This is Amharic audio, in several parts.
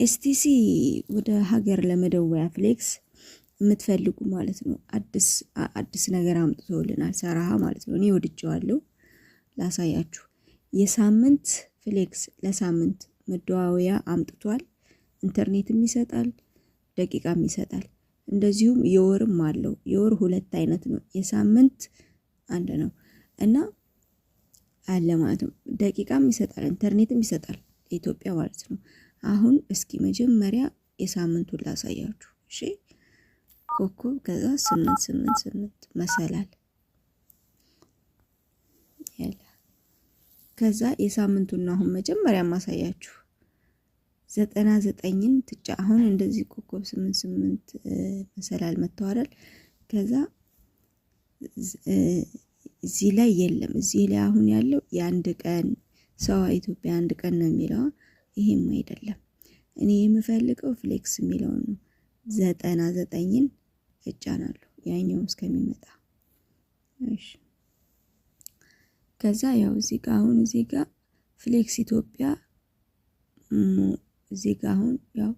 ኤስቲሲ ወደ ሀገር ለመደወያ ፍሌክስ የምትፈልጉ ማለት ነው። አዲስ ነገር አምጥቶልናል ሰራሃ ማለት ነው። እኔ ወድጄዋለሁ። ላሳያችሁ። የሳምንት ፍሌክስ ለሳምንት መደዋወያ አምጥቷል። ኢንተርኔትም ይሰጣል፣ ደቂቃም ይሰጣል። እንደዚሁም የወርም አለው። የወር 2 አይነት ነው፣ የሳምንት አንድ ነው እና አለ ማለት ነው። ደቂቃም ይሰጣል፣ ኢንተርኔትም ይሰጣል፣ ኢትዮጵያ ማለት ነው። አሁን እስኪ መጀመሪያ የሳምንቱን ላሳያችሁ። እሺ ኮከብ ከዛ 888 መሰላል ያለ ከዛ የሳምንቱን ነው አሁን መጀመሪያ ማሳያችሁ 99ን ትጫ አሁን እንደዚህ ኮከብ 88 መሰላል መተዋረል ከዛ እዚህ ላይ የለም። እዚህ ላይ አሁን ያለው የአንድ ቀን ሰው ኢትዮጵያ አንድ ቀን ነው የሚለው። ይሄም አይደለም እኔ የምፈልገው ፍሌክስ የሚለውን ነው። 99ን እጫናለሁ ያኛው እስከሚመጣ። እሺ ከዛ ያው እዚህ ጋር አሁን እዚህ ጋር ፍሌክስ ኢትዮጵያ እዚህ ጋር አሁን ያው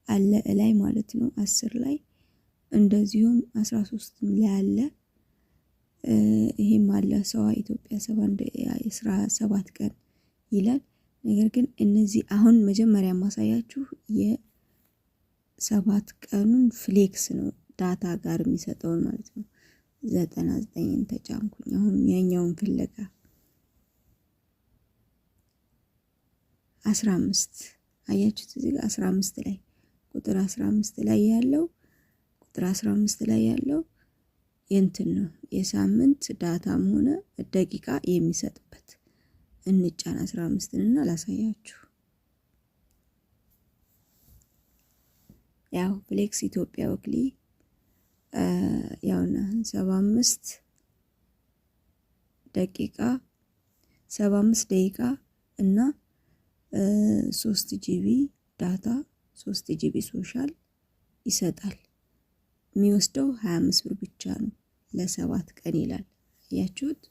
አለ ላይ ማለት ነው 10 ላይ እንደዚሁም 13 ላይ አለ። ይሄም አለ ሰው ኢትዮጵያ 7 ቀን ይላል። ነገር ግን እነዚህ አሁን መጀመሪያ ማሳያችሁ የ7 ቀኑን ፍሌክስ ነው ዳታ ጋር የሚሰጠውን ማለት ነው። 99ን ተጫንኩኝ። አሁን ያኛውን ፍለጋ 15 አያችሁት እዚህ ጋር 15 ላይ ቁጥር 15 ላይ ያለው ቁጥር 15 ላይ ያለው የእንትን ነው የሳምንት ዳታም ሆነ ደቂቃ የሚሰጥበት እንጫን 15 እና ላሳያችሁ። ያው ፍሌክስ ኢትዮጵያ ወክሊ ያውና 75 ደቂቃ እና 3 ጂቢ ዳታ 3 ጂቢ ሶሻል ይሰጣል። የሚወስደው 25 ብር ብቻ ነው ለ7 ቀን ይላል። አያችሁት?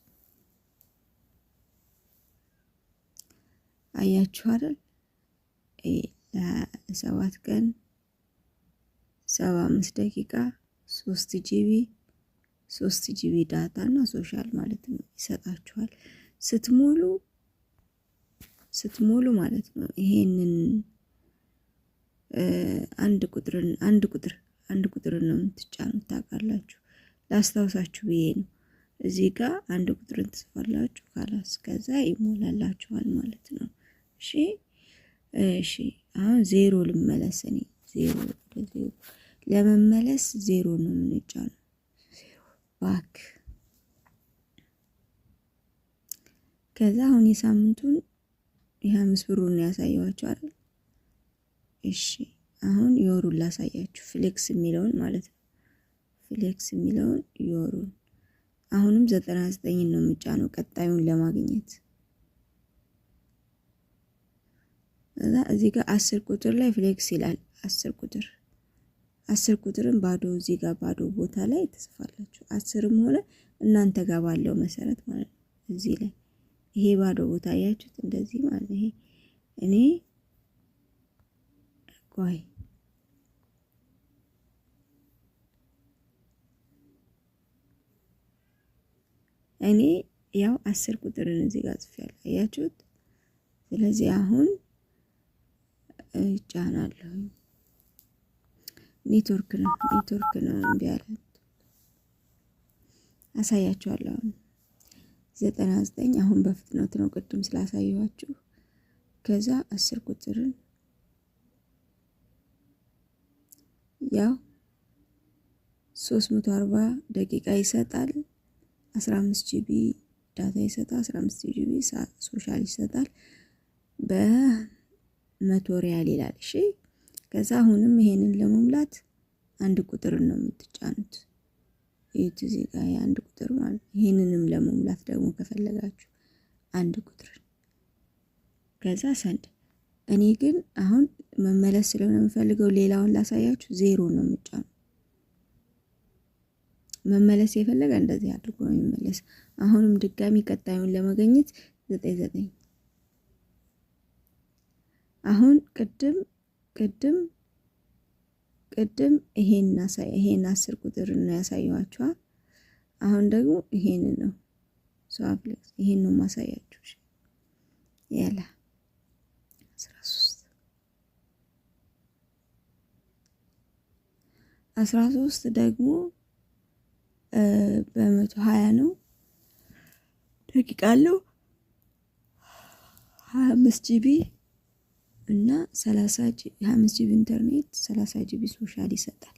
አያችሁ አይደል? ለ7 ቀን 75 ደቂቃ 3 ጂቢ ዳታ እና ሶሻል ማለት ነው ይሰጣችኋል። ስትሞሉ ማለት ነው ይሄንን አንድ ቁጥር ነው የምትጫኑት ታውቃላችሁ። ላስታውሳችሁ ብዬ ነው። እዚህ ጋር አንድ ቁጥርን ትጽፋላችሁ ካላስ ከዛ ይሞላላችኋል ማለት ነው። እሺ አሁን 0 ልመለስ። እኔ 0 ለመመለስ 0 ነው የምንጫነው። ባክ ከዛ አሁን የሳምንቱን የ5 ብሩን ያሳየዋችሁ አይደል? እሺ አሁን የወሩን ላሳያችሁ። ፍሌክስ የሚለውን ማለት ነው። ፍሌክስ የሚለውን የወሩን አሁንም 99ን ነው የምጫነው ቀጣዩን ለማግኘት። እዛ እዚህ ጋር 10 ቁጥር ላይ ፍሌክስ ይላል። 10 ቁጥርን ባዶ እዚህ ጋር ባዶ ቦታ ላይ ትጽፋላችሁ። 10ም ሆነ እናንተ ጋር ባለው መሰረት ማለት ነው። እዚህ ላይ ይሄ ባዶ ቦታ አያችሁት? እንደዚህ ማለት ይሄ እኔ ያው 10 ቁጥርን እዚህ ጋር ጽፌያለሁ። አያችሁት? ስለዚህ አሁን እጫናለሁ። ኔትወርክ ነው እምቢ አለ። አሳያችኋለሁ። 99 አሁን በፍጥነት ነው ቅድም ስላሳየኋችሁ። ከዛ 10 ቁጥርን ያው 340 ደቂቃ ይሰጣል። 15 ጂቢ ዳታ ይሰጣል። 15 ጂቢ ሶሻል ይሰጣል። በ100 ሪያል ይላል። እሺ ከዛ አሁንም ይሄንን ለመሙላት አንድ ቁጥር ነው የምትጫኑት። እዚህ ጋር የአንድ ቁጥር ማለት ይሄንንም ለመሙላት ደግሞ ከፈለጋችሁ አንድ ቁጥር ከዛ ሰንድ። እኔ ግን አሁን መመለስ ስለሆነ የምፈልገው ሌላውን ላሳያችሁ። 0 ነው የምጫነው። መመለስ የፈለገ እንደዚህ አድርጎ ነው የሚመለስ። አሁንም ድጋሚ ቀጣዩን ለማግኘት 99 አሁን ቅድም ቅድም ይሄን 10 ቁጥር ነው ያሳየኋችሁ። አሁን ደግሞ ይሄን ነው ሶፍሌክስ ይሄን ነው ማሳያችሁ። ያላ 13 ደግሞ በ120 ነው ደቂቃ አለው 25 ጂቢ እና 25 ጂቢ ኢንተርኔት 30 ጂቢ ሶሻል ይሰጣል።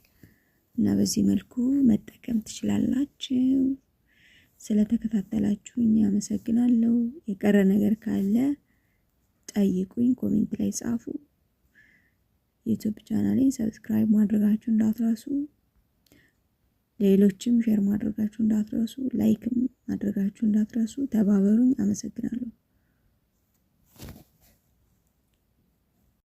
እና በዚህ መልኩ መጠቀም ትችላላችሁ። ስለተከታተላችሁኝ አመሰግናለሁ። የቀረ ነገር ካለ ጠይቁኝ፣ ኮሜንት ላይ ጻፉ። ዩቲዩብ ቻናሌን ሰብስክራይብ ማድረጋችሁ እንዳትረሱ፣ ሌሎችም ሼር ማድረጋችሁ እንዳትረሱ፣ ላይክም ማድረጋችሁ እንዳትረሱ። ተባበሩኝ። አመሰግናለሁ።